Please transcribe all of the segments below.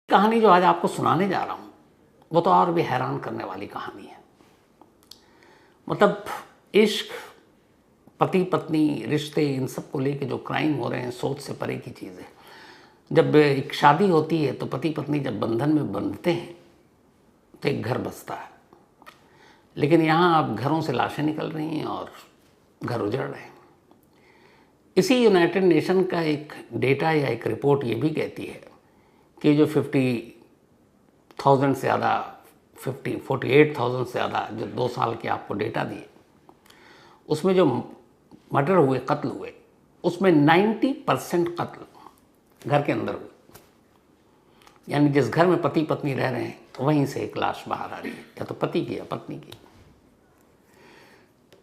कहानी जो आज आपको सुनाने जा रहा हूँ वो तो और भी हैरान करने वाली कहानी है। मतलब इश्क, पति पत्नी, रिश्ते, इन सब को लेके जो क्राइम हो रहे हैं सोच से परे की चीज़ है। जब एक शादी होती है तो पति पत्नी जब बंधन में बंधते हैं तो एक घर बसता है, लेकिन यहाँ अब घरों से लाशें निकल रही हैं और घर उजड़ रहे हैं। इसी यूनाइटेड नेशन का एक डेटा या एक रिपोर्ट ये भी कहती है कि जो 50,000 से ज़्यादा 48,000 से ज़्यादा जो 2 साल के आपको डेटा दिए, उसमें जो मर्डर हुए, कत्ल हुए, उसमें 90% कत्ल घर के अंदर हुए। यानी जिस घर में पति पत्नी रह रहे हैं वहीं से एक लाश बाहर आ रही है, या तो पति की या पत्नी की।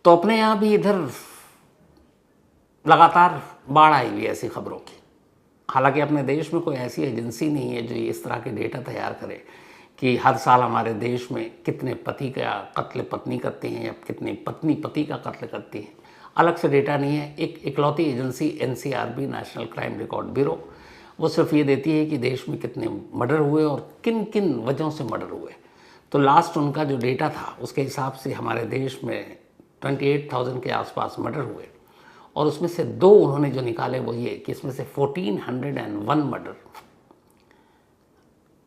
तो अपने यहाँ भी इधर लगातार बाढ़ आई हुई ऐसी खबरों की। हालांकि अपने देश में कोई ऐसी एजेंसी नहीं है जो इस तरह के डेटा तैयार करे कि हर साल हमारे देश में कितने पति का कत्ल पत्नी करते हैं या कितने पत्नी पति का कत्ल करती है। अलग से डेटा नहीं है। एक इकलौती agency NCRB, national crime record bureau, वो सिर्फ ये देती है कि देश में कितने मर्डर हुए और किन किन वजहों से मर्डर हुए। तो लास्ट उनका जो डेटा था उसके हिसाब से हमारे देश में 28,000 के आसपास मर्डर हुए, और उसमें से 2 उन्होंने जो निकाले वो ये कि इसमें से 1401 मर्डर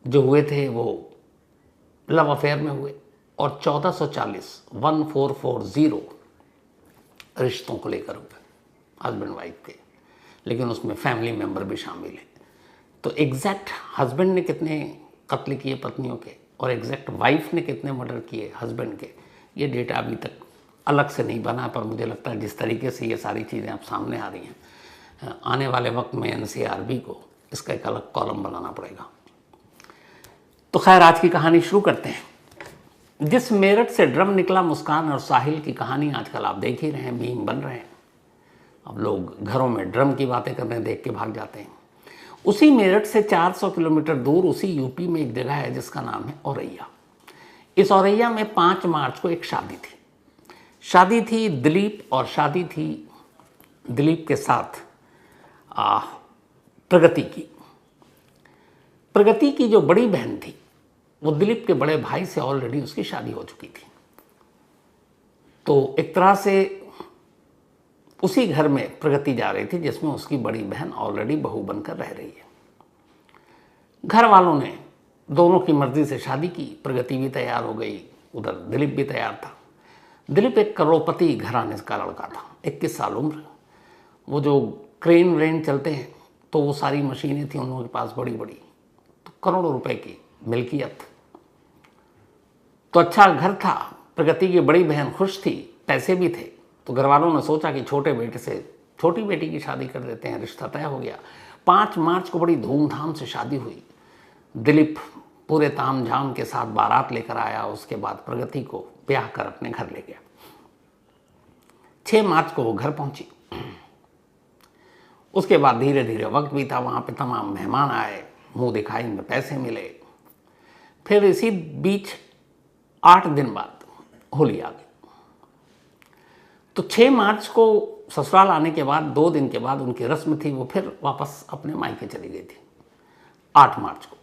जो हुए थे वो लव अफेयर में हुए, और 1440 रिश्तों को लेकर हुए, हस्बैंड वाइफ के, लेकिन उसमें फैमिली मेंबर भी शामिल है। तो एग्जैक्ट हस्बैंड ने कितने कत्ल किए पत्नियों के और एग्जैक्ट वाइफ ने कितने मर्डर किए हस्बैंड के, ये डेटा अभी तक अलग से नहीं बना। पर मुझे लगता है जिस तरीके से ये सारी चीज़ें अब सामने आ रही हैं, आने वाले वक्त में NCRB को इसका एक अलग कॉलम बनाना पड़ेगा। तो खैर, आज की कहानी शुरू करते हैं। जिस मेरठ से ड्रम निकला, मुस्कान और साहिल की कहानी आजकल आप देख ही रहे हैं, मीम बन रहे हैं। अब लोग घरों में ड्रम की बातें करने देख के भाग जाते हैं। उसी मेरठ से 400 किलोमीटर दूर उसी यूपी में एक जगह है जिसका नाम है औरैया। इस औरैया में 5 मार्च को एक शादी थी दिलीप, और शादी थी दिलीप के साथ प्रगति की जो बड़ी बहन थी, वो दिलीप के बड़े भाई से ऑलरेडी उसकी शादी हो चुकी थी। तो एक तरह से उसी घर में प्रगति जा रही थी जिसमें उसकी बड़ी बहन ऑलरेडी बहू बनकर रह रही है। घर वालों ने दोनों की मर्जी से शादी की, प्रगति भी तैयार हो गई, उधर दिलीप भी तैयार था। दिलीप एक करोड़पति घराने का लड़का था, 21 साल उम्र। वो जो क्रेन व्रेन चलते हैं तो वो सारी मशीनें थी उन लोगों के पास बड़ी बड़ी, तो करोड़ों रुपए की मिल्कियत। तो अच्छा घर था, प्रगति की बड़ी बहन खुश थी, पैसे भी थे। तो घर वालों ने सोचा कि छोटे बेटे से छोटी बेटी की शादी कर देते हैं, रिश्ता तय हो गया। 5 मार्च को बड़ी धूमधाम से शादी हुई। दिलीप पूरे ताम झाम के साथ बारात लेकर आया, उसके बाद प्रगति को ब्याह कर अपने घर ले गया। 6 मार्च को वो घर पहुंची। उसके बाद धीरे धीरे वक्त बीता, वहां पे तमाम मेहमान आए, मुंह दिखाई में पैसे मिले। फिर इसी बीच 8 दिन बाद होली आ गई। तो 6 मार्च को ससुराल आने के बाद 2 दिन के बाद उनकी रस्म थी, वो फिर वापस अपने मायके चली गई थी 8 मार्च को।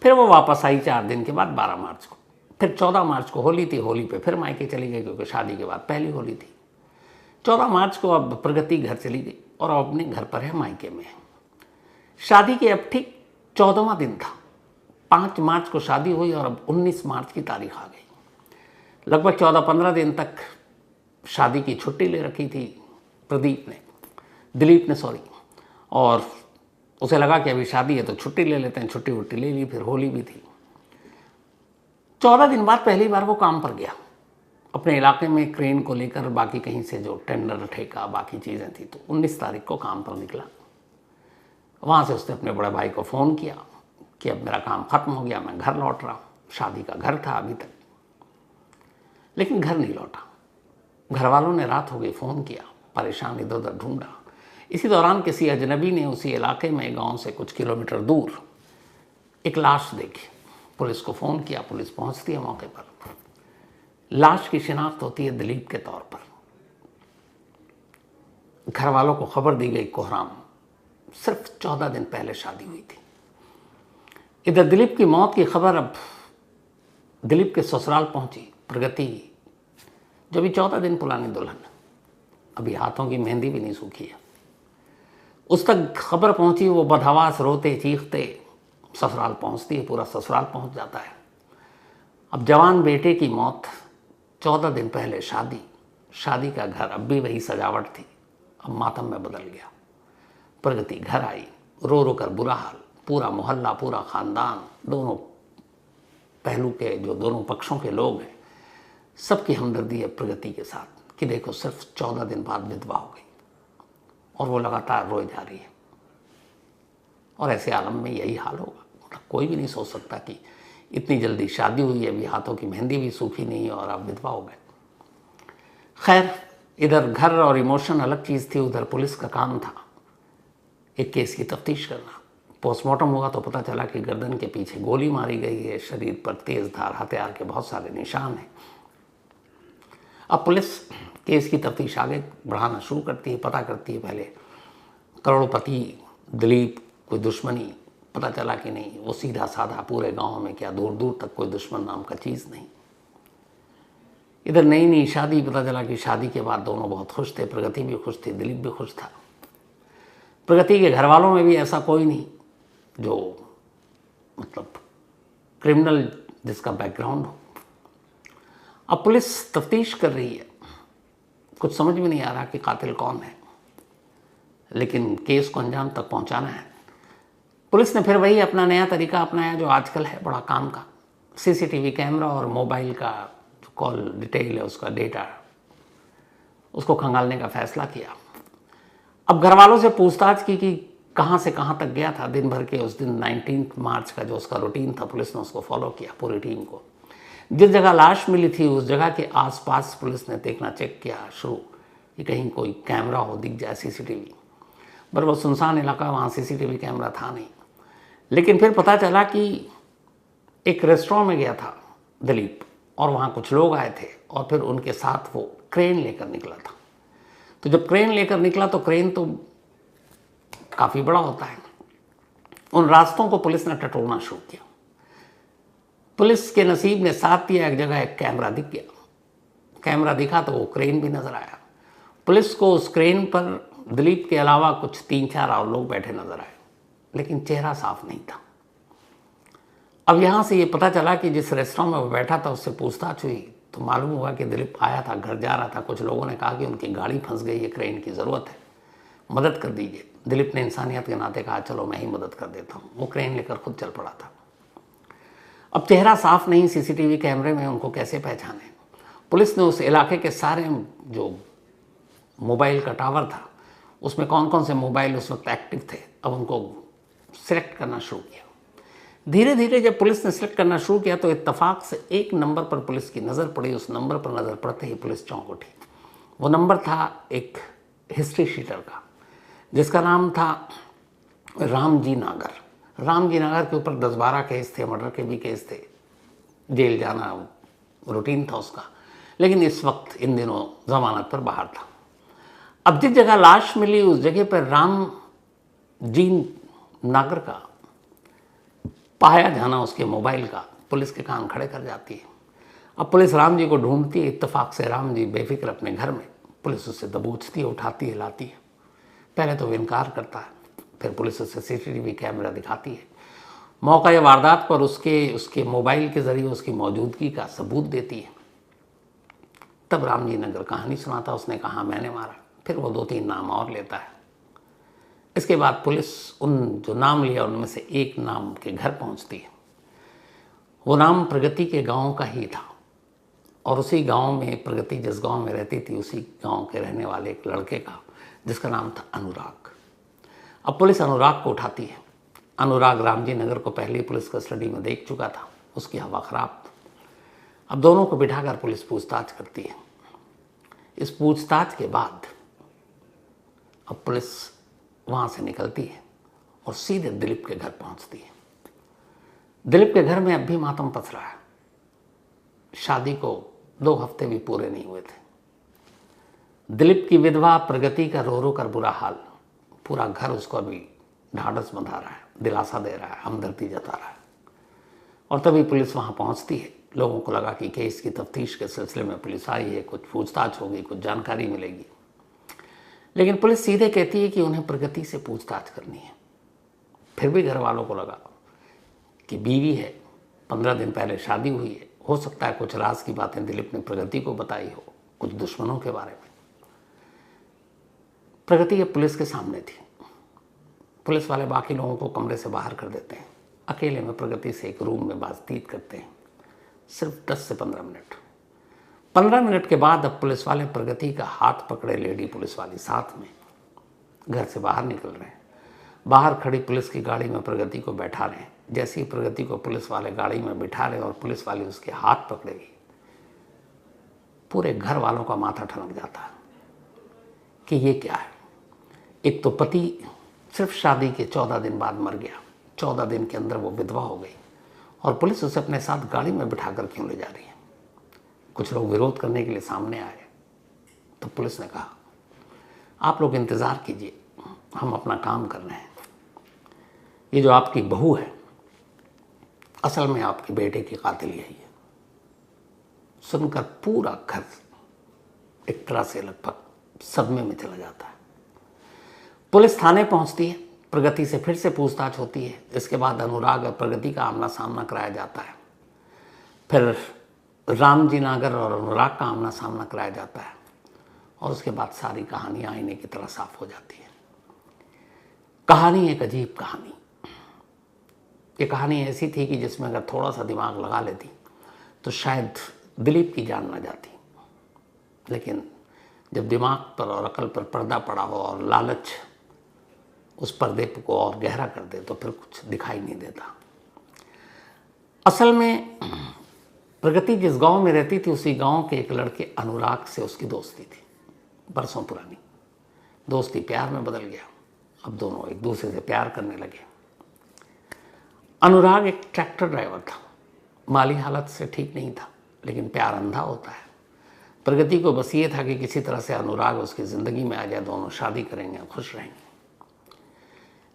फिर वो वापस आई 4 दिन के बाद 12 मार्च को। फिर 14 मार्च को होली थी, होली पे फिर मायके चली गई क्योंकि शादी के बाद पहली होली थी। 14 मार्च को अब प्रगति घर चली गई और अब अपने घर पर है, मायके में है। शादी के अब ठीक 14वां दिन था। 5 मार्च को शादी हुई और अब 19 मार्च की तारीख आ गई। लगभग 14-15 दिन तक शादी की छुट्टी ले रखी थी दिलीप ने और उसे लगा कि अभी शादी है तो छुट्टी ले लेते हैं। छुट्टी वुट्टी ले ली, फिर होली भी थी। 14 दिन बाद पहली बार वो काम पर गया अपने इलाके में, क्रेन को लेकर, बाकी कहीं से जो टेंडर ठेका बाकी चीज़ें थी। तो 19 तारीख को काम पर निकला। वहाँ से उसने अपने बड़े भाई को फ़ोन किया कि अब मेरा काम ख़त्म हो गया, मैं घर लौट रहा हूँ। शादी का घर था अभी तक, लेकिन घर नहीं लौटा। घर वालों ने रात हो गई फ़ोन किया, परेशान इधर उधर ढूंढा। इसी दौरान किसी अजनबी ने उसी इलाके में, गांव से कुछ किलोमीटर दूर, एक लाश देखी। पुलिस को फ़ोन किया, पुलिस पहुंचती है मौके पर। लाश की शिनाख्त होती है दिलीप के तौर पर। घर वालों को खबर दी गई कोहराम, सिर्फ 14 दिन पहले शादी हुई थी। इधर दिलीप की मौत की खबर अब दिलीप के ससुराल पहुंची प्रगति, जो भी 14 दिन पुरानी दुल्हन, अभी हाथों की मेहंदी भी नहीं सूखी है, उस तक खबर पहुंची। वो बदहवास रोते चीखते ससुराल पहुंचती है, पूरा ससुराल पहुंच जाता है। अब जवान बेटे की मौत, 14 दिन पहले शादी का घर, अब भी वही सजावट थी, अब मातम में बदल गया। प्रगति घर आई, रो रो कर बुरा हाल, पूरा मोहल्ला, पूरा खानदान, दोनों पहलू के जो दोनों पक्षों के लोग हैं, सबकी हमदर्दी है प्रगति के साथ कि देखो सिर्फ 14 दिन बाद विधवा हो गई और वो लगातार रोए जा रही है। और ऐसे आलम में यही हाल होगा, मतलब कोई भी नहीं सोच सकता कि इतनी जल्दी शादी हुई है, अभी हाथों की मेहंदी भी सूखी नहीं है और आप विधवा हो गए। खैर, इधर घर और इमोशन अलग चीज़ थी, उधर पुलिस का काम था एक केस की तफ्तीश करना। पोस्टमार्टम हुआ तो पता चला कि गर्दन के पीछे गोली मारी गई है, शरीर पर तेज धार हथियार के बहुत सारे निशान हैं। अब पुलिस केस की तफ्तीश आगे बढ़ाना शुरू करती है, पता करती है पहले करोड़पति दिलीप कोई दुश्मनी, पता चला कि नहीं, वो सीधा साधा पूरे गांव में क्या दूर दूर तक कोई दुश्मन नाम का चीज़ नहीं। इधर नई नई शादी, पता चला कि शादी के बाद दोनों बहुत खुश थे, प्रगति भी खुश थी, दिलीप भी खुश था। प्रगति के घर वालों में भी ऐसा कोई नहीं जो मतलब क्रिमिनल जिसका बैकग्राउंड हो। अब पुलिस तफ्तीश कर रही है, कुछ समझ में नहीं आ रहा कि कातिल कौन है, लेकिन केस को अंजाम तक पहुंचाना है। पुलिस ने फिर वही अपना नया तरीका अपनाया जो आजकल है बड़ा काम का, सीसीटीवी कैमरा और मोबाइल का जो कॉल डिटेल है उसका डेटा, उसको खंगालने का फैसला किया। अब घर वालों से पूछताछ की कि कहाँ से कहाँ तक गया था दिन भर के, उस दिन 19 मार्च का जो उसका रूटीन था, पुलिस ने उसको फॉलो किया पूरी टीम को। जिस जगह लाश मिली थी उस जगह के आसपास पुलिस ने देखना चेक किया शुरू कि कहीं कोई कैमरा हो, दिख जाए सीसीटीवी, पर वो सुनसान इलाका, वहाँ सीसीटीवी कैमरा था नहीं। लेकिन फिर पता चला कि एक रेस्टोरेंट में गया था दिलीप और वहाँ कुछ लोग आए थे और फिर उनके साथ वो क्रेन लेकर निकला था। तो जब क्रेन लेकर निकला तो क्रेन तो काफ़ी बड़ा होता है, उन रास्तों को पुलिस ने टटोलना शुरू किया। पुलिस के नसीब ने साथ दिया, एक जगह एक कैमरा दिख गया, कैमरा दिखा तो वो क्रेन भी नज़र आया। पुलिस को उस क्रेन पर दिलीप के अलावा कुछ 3-4 और लोग बैठे नजर आए, लेकिन चेहरा साफ नहीं था। अब यहाँ से ये पता चला कि जिस रेस्टोरेंट में वो बैठा था उससे पूछताछ हुई तो मालूम हुआ कि दिलीप आया था, घर जा रहा था। कुछ लोगों ने कहा कि उनकी गाड़ी फंस गई है, क्रेन की ज़रूरत है, मदद कर दीजिए। दिलीप ने इंसानियत के नाते कहा चलो मैं ही मदद कर देता हूँ। वो क्रेन लेकर खुद चल पड़ा था। अब चेहरा साफ नहीं, सीसीटीवी कैमरे में उनको कैसे पहचाने। पुलिस ने उस इलाके के सारे जो मोबाइल का टावर था उसमें कौन कौन से मोबाइल उस वक्त एक्टिव थे, अब उनको सिलेक्ट करना शुरू किया। धीरे धीरे जब पुलिस ने सिलेक्ट करना शुरू किया तो इत्तेफाक से एक नंबर पर पुलिस की नज़र पड़ी। उस नंबर पर नज़र पड़ते ही पुलिस चौंक उठी। वो नंबर था एक हिस्ट्री शीटर का जिसका नाम था रामजी नागर। रामजी नागर के ऊपर 10-12 केस थे, मर्डर के भी केस थे, जेल जाना रूटीन था उसका, लेकिन इस वक्त इन दिनों जमानत पर बाहर था। अब जिस जगह लाश मिली उस जगह पर रामजी नागर का पाया जाना, उसके मोबाइल का, पुलिस के कान खड़े कर जाती है। अब पुलिस राम जी को ढूंढती है, इत्तेफाक से राम जी बेफिक्र अपने घर में। पुलिस उससे दबोचती है, उठाती है, लाती है। पहले तो वो इनकार करता है, फिर पुलिस उसे सीसीटीवी कैमरा दिखाती है। मौका या वारदात पर उसके मोबाइल के ज़रिए उसकी मौजूदगी का सबूत देती है। तब राम जी नगर कहानी सुनाता, उसने कहा मैंने मारा। फिर वो 2-3 नाम और लेता है। इसके बाद पुलिस उन जो नाम लिया उनमें से एक नाम के घर पहुंचती है। वो नाम प्रगति के गांव का ही था और उसी गांव में प्रगति जिस गांव में रहती थी उसी गांव के रहने वाले एक लड़के का जिसका नाम था अनुराग। अब पुलिस अनुराग को उठाती है। अनुराग रामजी नगर को पहले ही पुलिस कस्टडी में देख चुका था, उसकी हवा खराब। अब दोनों को बिठाकर पुलिस पूछताछ करती है। इस पूछताछ के बाद अब पुलिस वहाँ से निकलती है और सीधे दिलीप के घर पहुँचती है। दिलीप के घर में अब भी मातम पस रहा है। शादी को 2 हफ्ते भी पूरे नहीं हुए थे। दिलीप की विधवा प्रगति का रो रो कर बुरा हाल, पूरा घर उसको अभी ढाढ़स बंधा रहा है, दिलासा दे रहा है, हमदर्दी जता रहा है। और तभी पुलिस वहाँ पहुँचती है। लोगों को लगा कि केस की तफ्तीश के सिलसिले में पुलिस आई है, कुछ पूछताछ होगी, कुछ जानकारी मिलेगी, लेकिन पुलिस सीधे कहती है कि उन्हें प्रगति से पूछताछ करनी है। फिर भी घर वालों को लगा कि बीवी है, 15 दिन पहले शादी हुई है, हो सकता है कुछ राज की बातें दिलीप ने प्रगति को बताई हो, कुछ दुश्मनों के बारे में। प्रगति अब पुलिस के सामने थी। पुलिस वाले बाकी लोगों को कमरे से बाहर कर देते हैं, अकेले में प्रगति से एक रूम में बातचीत करते हैं, सिर्फ 10 से 15 मिनट। 15 मिनट के बाद अब पुलिस वाले प्रगति का हाथ पकड़े लेडी पुलिस वाली साथ में घर से बाहर निकल रहे हैं। बाहर खड़ी पुलिस की गाड़ी में प्रगति को बैठा रहे हैं। जैसे ही प्रगति को पुलिस वाले गाड़ी में बिठा रहे और पुलिस वाली उसके हाथ पकड़ेगी, पूरे घर वालों का माथा ठनक जाता है कि ये क्या है। एक तो पति सिर्फ शादी के 14 दिन बाद मर गया, 14 दिन के अंदर वो विधवा हो गई, और पुलिस उसे अपने साथ गाड़ी में बिठाकर क्यों ले जा रही है। कुछ लोग विरोध करने के लिए सामने आए तो पुलिस ने कहा, आप लोग इंतज़ार कीजिए, हम अपना काम कर रहे हैं। ये जो आपकी बहू है, असल में आपके बेटे की कातिल यही है। सुनकर पूरा घर एक तरह से लगभग सदमे में चला जाता है। पुलिस थाने पहुंचती है, प्रगति से फिर से पूछताछ होती है। इसके बाद अनुराग और प्रगति का आमना सामना कराया जाता है। फिर रामजी नागर और अनुराग का आमना सामना कराया जाता है, और उसके बाद सारी कहानी आईने की तरह साफ हो जाती है। कहानी एक अजीब कहानी। ये कहानी ऐसी थी कि जिसमें अगर थोड़ा सा दिमाग लगा लेती तो शायद दिलीप की जान ना जाती, लेकिन जब दिमाग पर और अकल पर पर्दा पड़ा हो और लालच उस पर्दे को और गहरा कर दे तो फिर कुछ दिखाई नहीं देता। असल में प्रगति जिस गांव में रहती थी, उसी गांव के एक लड़के अनुराग से उसकी दोस्ती थी, बरसों पुरानी दोस्ती प्यार में बदल गया। अब दोनों एक दूसरे से प्यार करने लगे। अनुराग एक ट्रैक्टर ड्राइवर था, माली हालत से ठीक नहीं था, लेकिन प्यार अंधा होता है। प्रगति को बस ये था कि किसी तरह से अनुराग उसकी ज़िंदगी में आ जाए, दोनों शादी करेंगे, खुश रहेंगे।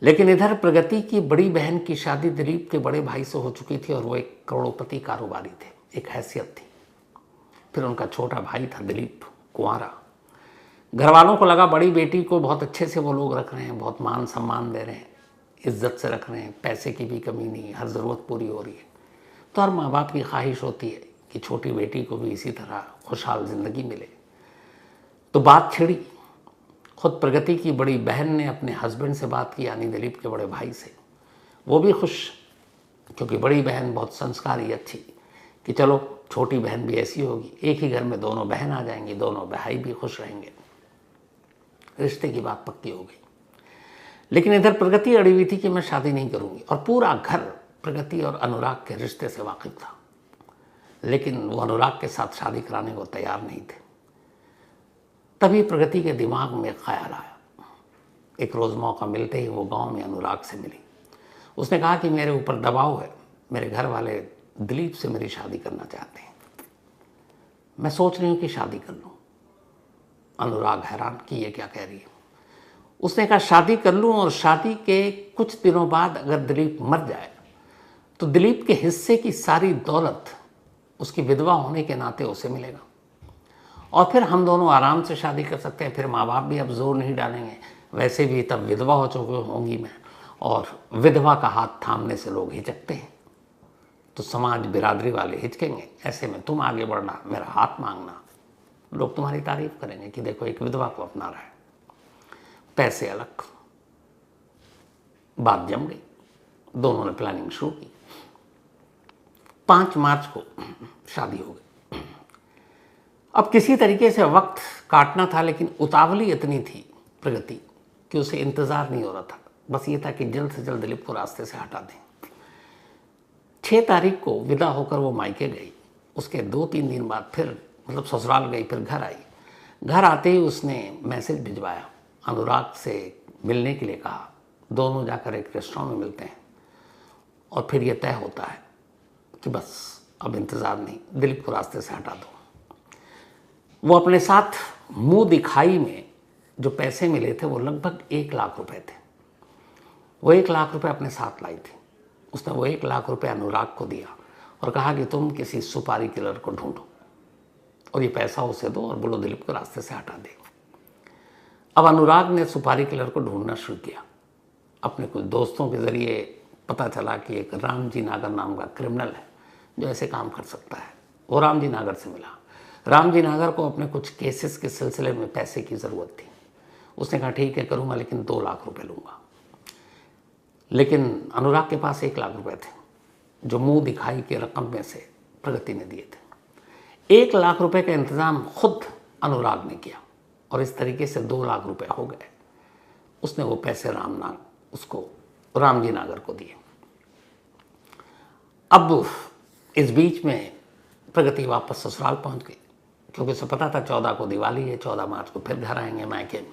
लेकिन इधर प्रगति की बड़ी बहन की शादी दिलीप के बड़े भाई से हो चुकी थी, और वो एक करोड़पति कारोबारी थे, एक हैसियत थी। फिर उनका छोटा भाई था दिलीप, कुंवारा। घर वालों को लगा बड़ी बेटी को बहुत अच्छे से वो लोग रख रहे हैं, बहुत मान सम्मान दे रहे हैं, इज्जत से रख रहे हैं, पैसे की भी कमी नहीं, हर ज़रूरत पूरी हो रही है। तो हर माँ बाप की ख्वाहिश होती है कि छोटी बेटी को भी इसी तरह खुशहाल ज़िंदगी मिले। तो बात छिड़ी। खुद प्रगति की बड़ी बहन ने अपने हस्बैंड से बात की, यानी दिलीप के बड़े भाई से। वो भी खुश, क्योंकि बड़ी बहन बहुत संस्कारी, अच्छी, कि चलो छोटी बहन भी ऐसी होगी, एक ही घर में दोनों बहन आ जाएंगी, दोनों भाई भी खुश रहेंगे। रिश्ते की बात पक्की हो गई। लेकिन इधर प्रगति अड़ी हुई थी कि मैं शादी नहीं करूंगी, और पूरा घर प्रगति और अनुराग के रिश्ते से वाकिफ था, लेकिन वो अनुराग के साथ शादी कराने को तैयार नहीं थे। तभी प्रगति के दिमाग में ख्याल आया। एक रोज़ मौका मिलते ही वो गांव में अनुराग से मिली। उसने कहा कि मेरे ऊपर दबाव है, मेरे घर वाले दिलीप से मेरी शादी करना चाहते हैं, मैं सोच रही हूँ कि शादी कर लूँ। अनुराग हैरान कि ये क्या कह रही है। उसने कहा शादी कर लूँ, और शादी के कुछ दिनों बाद अगर दिलीप मर जाए तो दिलीप के हिस्से की सारी दौलत उसकी विधवा होने के नाते उसे मिलेगा, और फिर हम दोनों आराम से शादी कर सकते हैं। फिर माँ बाप भी अब जोर नहीं डालेंगे, वैसे भी तब विधवा हो चुकी होंगी मैं, और विधवा का हाथ थामने से लोग हिचकते हैं, तो समाज बिरादरी वाले हिचकेंगे। ऐसे में तुम आगे बढ़ना, मेरा हाथ मांगना, लोग तुम्हारी तारीफ करेंगे कि देखो एक विधवा को अपना रहा है। पैसे अलग। बात जम गई, दोनों ने प्लानिंग शुरू की। 5 मार्च को शादी हो गई। अब किसी तरीके से वक्त काटना था, लेकिन उतावली इतनी थी प्रगति कि उसे इंतज़ार नहीं हो रहा था। बस ये था कि जल्द से जल्द दिलीप को रास्ते से हटा दें। 6 तारीख को विदा होकर वो मायके गई। उसके 2-3 दिन बाद फिर मतलब ससुराल गई, फिर घर आई। घर आते ही उसने मैसेज भिजवाया, अनुराग से मिलने के लिए कहा। दोनों जाकर एक रेस्टोरेंट में मिलते हैं, और फिर ये तय होता है कि बस अब इंतज़ार नहीं, दिलीप को रास्ते से हटा दो। वो अपने साथ मुंह दिखाई में जो पैसे मिले थे वो लगभग 1 लाख रुपए थे। वो 1 लाख रुपए अपने साथ लाई थी। उसने वो 1 लाख रुपए अनुराग को दिया, और कहा कि तुम किसी सुपारी किलर को ढूंढो और ये पैसा उसे दो और बोलो दिलीप को रास्ते से हटा दे। अब अनुराग ने सुपारी किलर को ढूंढना शुरू किया। अपने कुछ दोस्तों के ज़रिए पता चला कि एक रामजी नागर नाम का क्रिमिनल है जो ऐसे काम कर सकता है। वो रामजी नागर से मिला। रामजी नागर को अपने कुछ केसेस के सिलसिले में पैसे की ज़रूरत थी। उसने कहा ठीक है करूँगा, लेकिन 2 लाख रुपए लूँगा। लेकिन अनुराग के पास 1 लाख रुपए थे जो मुंह दिखाई के रकम में से प्रगति ने दिए थे। 1 लाख रुपए का इंतज़ाम खुद अनुराग ने किया और इस तरीके से 2 लाख रुपए हो गए। उसने वो पैसे उसको रामजी नागर को दिए। अब इस बीच में प्रगति वापस ससुराल पहुंच गई, क्योंकि उसे पता था 14 को दिवाली है, 14 मार्च को फिर घर आएंगे मायके में।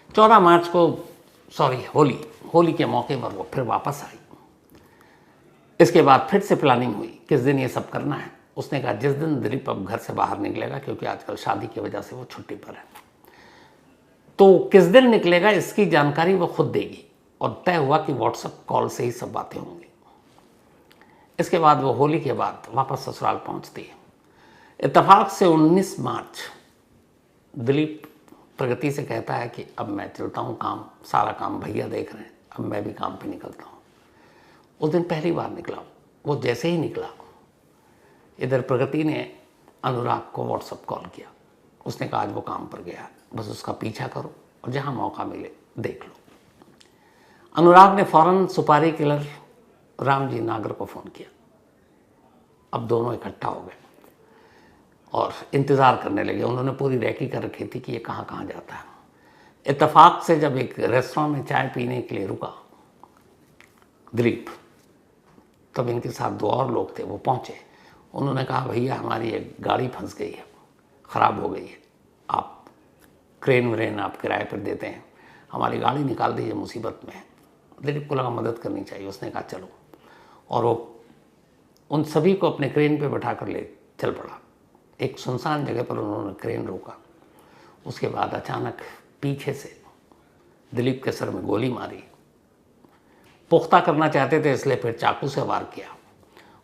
14 मार्च को होली के मौके पर वो फिर वापस आई। इसके बाद फिर से प्लानिंग हुई किस दिन ये सब करना है। उसने कहा जिस दिन दिलीप अब घर से बाहर निकलेगा, क्योंकि आजकल शादी की वजह से वो छुट्टी पर है, तो किस दिन निकलेगा इसकी जानकारी वो खुद देगी। और तय हुआ कि व्हाट्सएप कॉल से ही सब बातें होंगी। इसके बाद वो होली के बाद वापस ससुराल पहुंचती है। इत्तेफाक से 19 मार्च दिलीप प्रगति से कहता है कि अब मैं चलता हूँ, सारा काम भैया देख रहे हैं, अब मैं भी काम पे निकलता हूँ। उस दिन पहली बार निकला। वो जैसे ही निकला, इधर प्रगति ने अनुराग को व्हाट्सएप कॉल किया। उसने कहा आज वो काम पर गया, बस उसका पीछा करो और जहाँ मौका मिले देख लो। अनुराग ने फौरन सुपारी किलर रामजी नागर को फ़ोन किया। अब दोनों इकट्ठा हो गए और इंतज़ार करने लगे। उन्होंने पूरी रैकी कर रखी थी कि ये कहाँ कहाँ जाता है। इत्तेफाक से जब एक रेस्टोरेंट में चाय पीने के लिए रुका दिलीप, तब इनके साथ 2 और लोग थे, वो पहुँचे। उन्होंने कहा भैया हमारी एक गाड़ी फंस गई है, ख़राब हो गई है, आप क्रेन व्रेन आप किराए पर देते हैं, हमारी गाड़ी निकाल दीजिए, मुसीबत में है। दिलीप को लगा मदद करनी चाहिए। उसने कहा चलो, और वो उन सभी को अपने क्रेन पे बैठा कर ले चल पड़ा। एक सुनसान जगह पर उन्होंने क्रेन रोका। उसके बाद अचानक पीछे से दिलीप के सर में गोली मारी। पुख्ता करना चाहते थे इसलिए फिर चाकू से वार किया,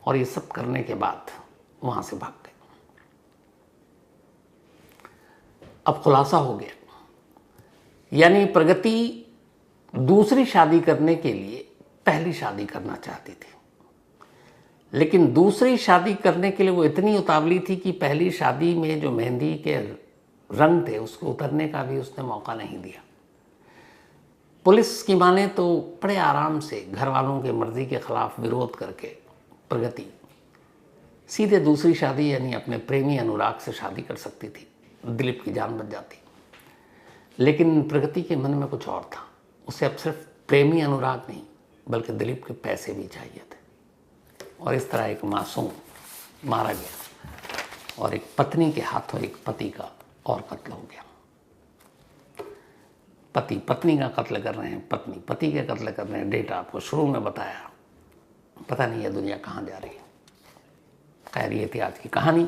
और ये सब करने के बाद वहाँ से भाग गए। अब खुलासा हो गया, यानी प्रगति दूसरी शादी करने के लिए पहली शादी करना चाहती थी, लेकिन दूसरी शादी करने के लिए वो इतनी उतावली थी कि पहली शादी में जो मेहंदी के रंग थे उसको उतरने का भी उसने मौका नहीं दिया। पुलिस की माने तो बड़े आराम से घर वालों के मर्जी के खिलाफ विरोध करके प्रगति सीधे दूसरी शादी यानी अपने प्रेमी अनुराग से शादी कर सकती थी, दिलीप की जान बच जाती। लेकिन प्रगति के मन में कुछ और था। उसे अब सिर्फ प्रेमी अनुराग नहीं बल्कि दिलीप के पैसे भी चाहिए थे। और इस तरह एक मासूम मारा गया और एक पत्नी के हाथों एक पति का और कत्ल हो गया। पति पत्नी का कत्ल कर रहे हैं, पत्नी पति के कत्ल कर रहे हैं। डेटा आपको शुरू में बताया, पता नहीं ये दुनिया कहाँ जा रही है। खैर ये थी आज की कहानी।